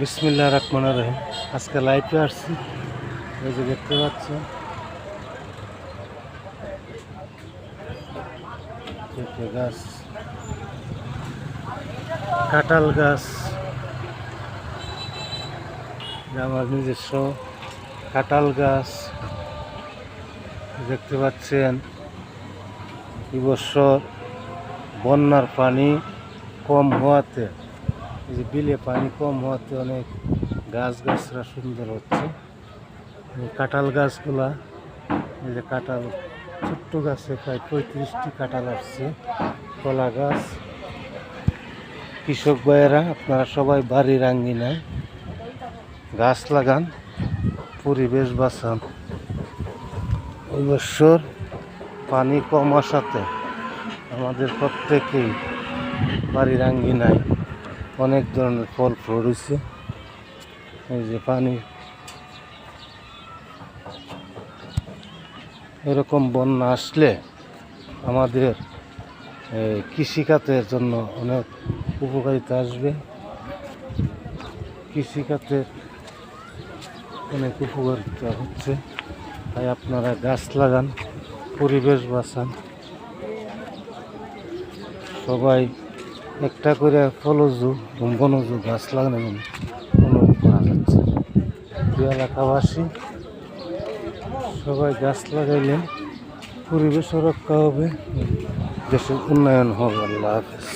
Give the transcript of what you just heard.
বিসমিল্লাহির রহমানির রহিম। আজকে লাইভে আসছি, এই যে দেখতে পাচ্ছেন পেঁপে গাছ, কাঁঠাল গাছ, আমার নিজস্ব কাঁঠাল গাছ দেখতে পাচ্ছেন। এবছর বন্যার পানি কম হওয়াতে, এই যে বিলে পানি কম হওয়াতে অনেক গাছগাছরা সুন্দর হচ্ছে। কাঁঠাল গাছগুলা, এই যে কাঁঠাল ছোট্ট গাছে প্রায় 35টি কাঁঠাল আসছে। কলা গাছ, কৃষক ভাইয়েরা আপনারা সবাই বাড়ির আঙ্গিনায় গাছ লাগান, পরিবেশ বাঁচান। এই বছর পানি কম আসাতে আমাদের প্রত্যেকেই বাড়ির আঙ্গিনায় অনেক ধরনের ফল ফ্রুট হয়েছে। এই যে পানি, এরকম বন্যা আসলে আমাদের কৃষিখাতের জন্য অনেক উপকারিতা আসবে। কৃষিখাতের অনেক উপকারিতা হচ্ছে, তাই আপনারা গাছ লাগান, পরিবেশ বাঁচান। সবাই একটা করে ফলজু এবং বনজু গাছ লাগানো অনুরোধ করা যাচ্ছে। প্রিয় এলাকাবাসী, সবাই গাছ লাগাইলে পরিবেশ রক্ষা হবে, দেশের উন্নয়ন হবে। আল্লাহ হাফেজ।